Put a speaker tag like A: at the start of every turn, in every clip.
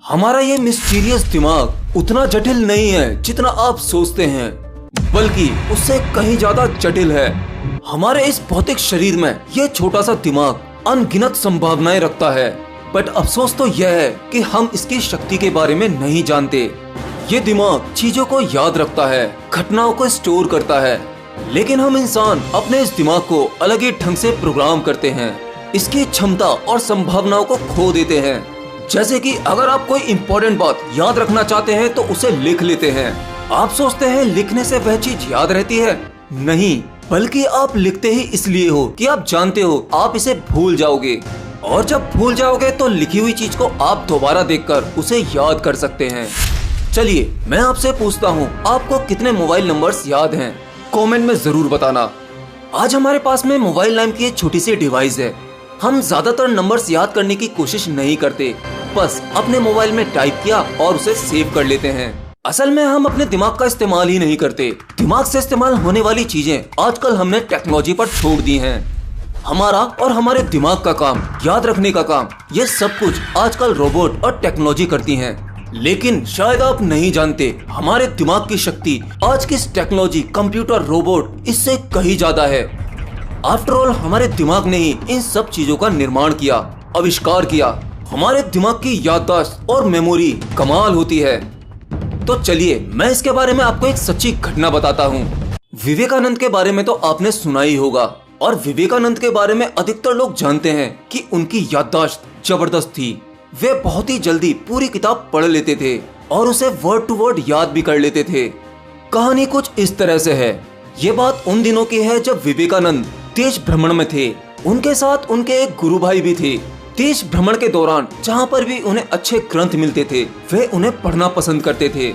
A: हमारा ये मिस्टीरियस दिमाग उतना जटिल नहीं है जितना आप सोचते हैं, बल्कि उससे कहीं ज्यादा जटिल है। हमारे इस भौतिक शरीर में ये छोटा सा दिमाग अनगिनत संभावनाएं रखता है, बट अफसोस तो यह है कि हम इसकी शक्ति के बारे में नहीं जानते। ये दिमाग चीजों को याद रखता है, घटनाओं को स्टोर करता है, लेकिन हम इंसान अपने इस दिमाग को अलग ही ढंग से प्रोग्राम करते हैं, इसकी क्षमता और संभावनाओं को खो देते हैं। जैसे कि अगर आप कोई इम्पोर्टेंट बात याद रखना चाहते हैं तो उसे लिख लेते हैं। आप सोचते हैं लिखने से वह चीज याद रहती है, नहीं, बल्कि आप लिखते ही इसलिए हो कि आप जानते हो आप इसे भूल जाओगे, और जब भूल जाओगे तो लिखी हुई चीज को आप दोबारा देखकर उसे याद कर सकते हैं। चलिए मैं आपसे पूछता हूँ, आपको कितने मोबाइल नंबर्स याद हैं? कमेंट में जरूर बताना। आज हमारे पास में मोबाइल नाम की एक छोटी सी डिवाइस है। हम ज्यादातर नंबर्स याद करने की कोशिश नहीं करते, बस अपने मोबाइल में टाइप किया और उसे सेव कर लेते हैं। असल में हम अपने दिमाग का इस्तेमाल ही नहीं करते। दिमाग से इस्तेमाल होने वाली चीजें आजकल हमने टेक्नोलॉजी पर छोड़ दी हैं। हमारा और हमारे दिमाग का काम, याद रखने का काम, ये सब कुछ आजकल रोबोट और टेक्नोलॉजी करती हैं। लेकिन शायद आप नहीं जानते, हमारे दिमाग की शक्ति आज की टेक्नोलॉजी, कंप्यूटर, रोबोट इससे कहीं ज्यादा है। आफ्टर ऑल हमारे दिमाग ने ही इन सब चीजों का निर्माण किया, आविष्कार किया। हमारे दिमाग की याददाश्त और मेमोरी कमाल होती है। तो चलिए मैं इसके बारे में आपको एक सच्ची घटना बताता हूँ। विवेकानंद के बारे में तो आपने सुना ही होगा, और विवेकानंद के बारे में अधिकतर लोग जानते हैं कि उनकी याददाश्त जबरदस्त थी। वे बहुत ही जल्दी पूरी किताब पढ़ लेते थे और उसे वर्ड टू वर्ड याद भी कर लेते थे। कहानी कुछ इस तरह से है। ये बात उन दिनों की है जब विवेकानंद देश भ्रमण में थे। उनके साथ उनके एक गुरु भाई भी थे। देश भ्रमण के दौरान जहाँ पर भी उन्हें अच्छे ग्रंथ मिलते थे, वे उन्हें पढ़ना पसंद करते थे।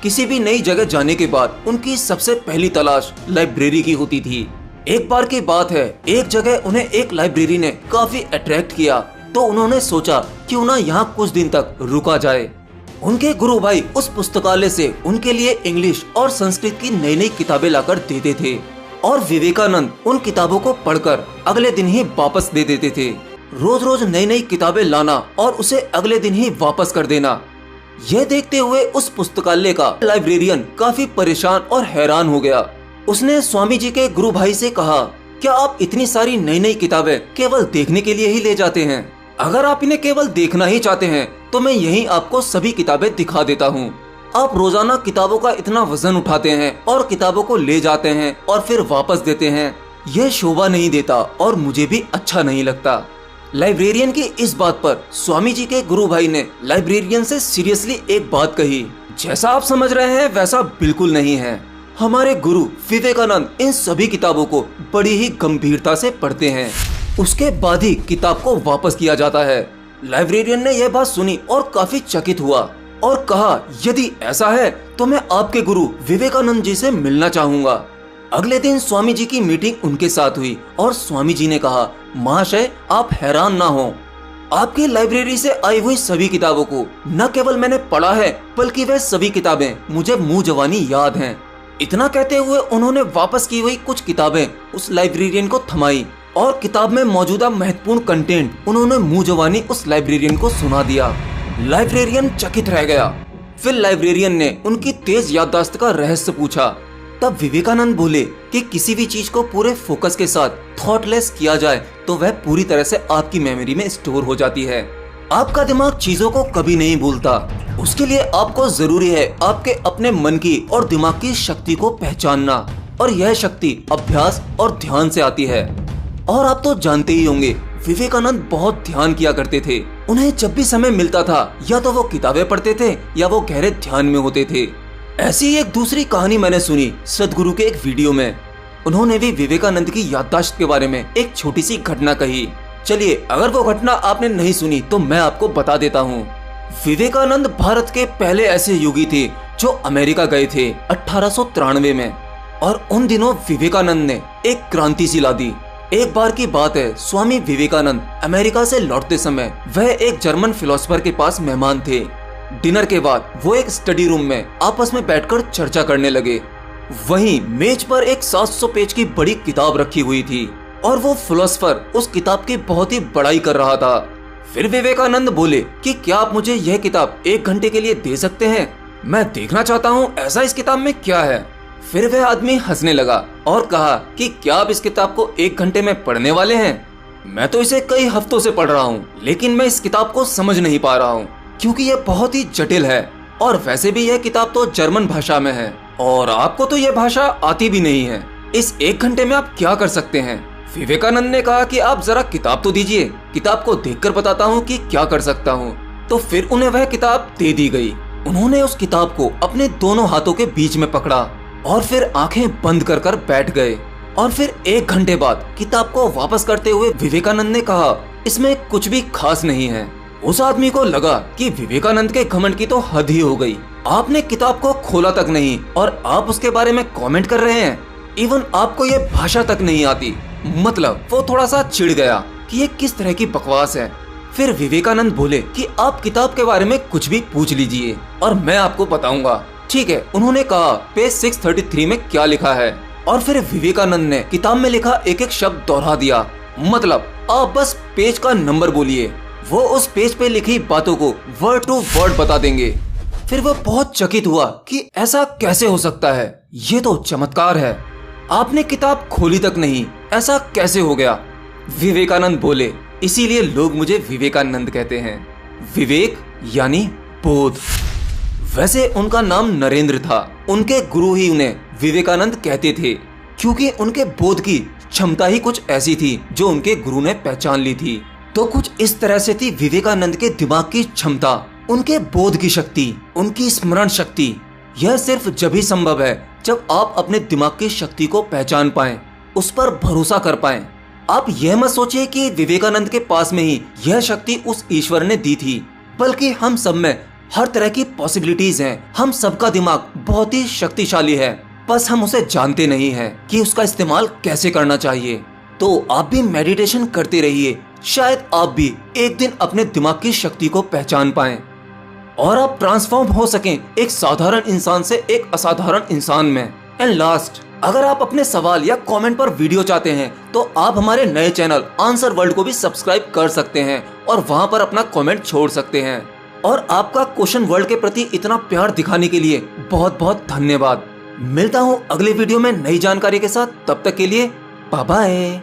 A: किसी भी नई जगह जाने के बाद उनकी सबसे पहली तलाश लाइब्रेरी की होती थी। एक बार की बात है, एक जगह उन्हें एक लाइब्रेरी ने काफी अट्रैक्ट किया, तो उन्होंने सोचा क्यों ना यहाँ कुछ दिन तक रुका जाए। उनके गुरु भाई उस पुस्तकालय से उनके लिए इंग्लिश और संस्कृत की नई नई किताबें लाकर देते थे, और विवेकानंद उन किताबों को पढ़कर अगले दिन ही वापस दे देते थे। रोज रोज नई नई किताबें लाना और उसे अगले दिन ही वापस कर देना। यह देखते हुए उस पुस्तकालय का लाइब्रेरियन काफी परेशान और हैरान हो गया। उसने स्वामी जी के गुरु भाई से कहा, क्या आप इतनी सारी नई नई किताबें केवल देखने के लिए ही ले जाते हैं? अगर आप इन्हें केवल देखना ही चाहते हैं तो मैं यहीं आपको सभी किताबें दिखा देता हूँ। आप रोजाना किताबों का इतना वजन उठाते हैं और किताबों को ले जाते हैं और फिर वापस देते हैं, यह शोभा नहीं देता और मुझे भी अच्छा नहीं लगता। लाइब्रेरियन की इस बात पर स्वामी जी के गुरु भाई ने लाइब्रेरियन से सीरियसली एक बात कही। जैसा आप समझ रहे हैं वैसा बिल्कुल नहीं है। हमारे गुरु विवेकानंद इन सभी किताबों को बड़ी ही गंभीरता से पढ़ते हैं, उसके बाद ही किताब को वापस किया जाता है। लाइब्रेरियन ने यह बात सुनी और काफी चकित हुआ और कहा, यदि ऐसा है तो मैं आपके गुरु विवेकानंद जी से मिलना चाहूंगा। अगले दिन स्वामी जी की मीटिंग उनके साथ हुई और स्वामी जी ने कहा, महाशय आप हैरान ना हो, आपकी लाइब्रेरी से आई हुई सभी किताबों को न केवल मैंने पढ़ा है, बल्कि वह सभी किताबें मुझे मुंह जवानी याद हैं। इतना कहते हुए उन्होंने वापस की हुई कुछ किताबें उस लाइब्रेरियन को थमाई और किताब में मौजूदा महत्वपूर्ण कंटेंट उन्होंने मुंह जवानी उस लाइब्रेरियन को सुना दिया। लाइब्रेरियन चकित रह गया। फिर लाइब्रेरियन ने उनकी तेज याददाश्त का रहस्य पूछा। तब विवेकानंद बोले कि किसी भी चीज को पूरे फोकस के साथ थॉटलेस किया जाए तो वह पूरी तरह से आपकी मेमोरी में स्टोर हो जाती है। आपका दिमाग चीजों को कभी नहीं भूलता। उसके लिए आपको जरूरी है आपके अपने मन की और दिमाग की शक्ति को पहचानना, और यह शक्ति अभ्यास और ध्यान से आती है। और आप तो जानते ही होंगे, विवेकानंद बहुत ध्यान किया करते थे। उन्हें जब भी समय मिलता था या तो वो किताबें पढ़ते थे या वो गहरे ध्यान में होते थे। ऐसी एक दूसरी कहानी मैंने सुनी सदगुरु के एक वीडियो में। उन्होंने भी विवेकानंद की याददाश्त के बारे में एक छोटी सी घटना कही। चलिए अगर वो घटना आपने नहीं सुनी तो मैं आपको बता देता हूँ। विवेकानंद भारत के पहले ऐसे योगी थे जो अमेरिका गए थे 1893 में, और उन दिनों विवेकानंद ने एक क्रांति सी ला दी। एक बार की बात है, स्वामी विवेकानंद अमेरिका से लौटते समय वह एक जर्मन फिलोसोफर के पास मेहमान थे। डिनर के बाद वो एक स्टडी रूम में आपस में बैठकर चर्चा करने लगे। वहीं मेज पर एक 700 पेज की बड़ी किताब रखी हुई थी और वो फिलोसोफर उस किताब की बहुत ही बड़ाई कर रहा था। फिर विवेकानंद बोले कि क्या आप मुझे यह किताब 1 घंटे के लिए दे सकते हैं? मैं देखना चाहता हूँ ऐसा इस किताब में क्या है। फिर वह आदमी हंसने लगा और कहा कि क्या आप इस किताब को 1 घंटे में पढ़ने वाले हैं? मैं तो इसे कई हफ्तों से पढ़ रहा हूँ, लेकिन मैं इस किताब को समझ नहीं पा रहा हूँ क्योंकि यह बहुत ही जटिल है और वैसे भी यह किताब तो जर्मन भाषा में है और आपको तो यह भाषा आती भी नहीं है। इस 1 घंटे में आप क्या कर सकते हैं? विवेकानंद ने कहा कि आप जरा किताब तो दीजिए, किताब को देखकर बताता हूँ कि क्या कर सकता हूँ। तो फिर उन्हें वह किताब दे दी गई। उन्होंने उस किताब को अपने दोनों हाथों के बीच में पकड़ा और फिर आंखें बंद कर बैठ गए। और फिर 1 घंटे बाद किताब को वापस करते हुए विवेकानंद ने कहा, इसमें कुछ भी खास नहीं है। उस आदमी को लगा कि विवेकानंद के घमंड की तो हद ही हो गई। आपने किताब को खोला तक नहीं और आप उसके बारे में कमेंट कर रहे हैं। इवन आपको ये भाषा तक नहीं आती। मतलब वो थोड़ा सा चिढ़ गया कि ये किस तरह की बकवास है। फिर विवेकानंद बोले कि आप किताब के बारे में कुछ भी पूछ लीजिए और मैं आपको बताऊंगा। ठीक है, उन्होंने कहा पेज 633 में क्या लिखा है और फिर विवेकानंद ने किताब में लिखा एक एक शब्द दोहरा दिया। मतलब आप बस पेज का नंबर बोलिए, वो उस पेज पे लिखी बातों को वर्ड टू वर्ड बता देंगे। फिर वो बहुत चकित हुआ कि ऐसा कैसे हो सकता है, ये तो चमत्कार है। आपने किताब खोली तक नहीं, ऐसा कैसे हो गया? विवेकानंद बोले, इसीलिए लोग मुझे विवेकानंद कहते हैं। विवेक यानी बोध। वैसे उनका नाम नरेंद्र था। उनके गुरु ही उन्हें विवेकानंद कहते थे क्योंकि उनके बोध की क्षमता ही कुछ ऐसी थी जो उनके गुरु ने पहचान ली थी। तो कुछ इस तरह से थी विवेकानंद के दिमाग की क्षमता, उनके बोध की शक्ति, उनकी स्मरण शक्ति। यह सिर्फ जब ही संभव है जब आप अपने दिमाग की शक्ति को पहचान पाएं, उस पर भरोसा कर पाएं। आप यह मत सोचिए कि विवेकानंद के पास में ही यह शक्ति उस ईश्वर ने दी थी, बल्कि हम सब में हर तरह की पॉसिबिलिटीज हैं। हम सबका दिमाग बहुत ही शक्तिशाली है, बस हम उसे जानते नहीं हैं कि उसका इस्तेमाल कैसे करना चाहिए। तो आप भी मेडिटेशन करते रहिए, शायद आप भी एक दिन अपने दिमाग की शक्ति को पहचान पाएं और आप ट्रांसफॉर्म हो सकें एक साधारण इंसान से एक असाधारण इंसान में। एंड लास्ट, अगर आप अपने सवाल या कमेंट पर वीडियो चाहते हैं तो आप हमारे नए चैनल आंसर वर्ल्ड को भी सब्सक्राइब कर सकते हैं और वहां पर अपना कमेंट छोड़ सकते हैं। और आपका क्वेश्चन वर्ल्ड के प्रति इतना प्यार दिखाने के लिए बहुत बहुत धन्यवाद। मिलता हूँ अगले वीडियो में नई जानकारी के साथ, तब तक के लिए बाय बाय।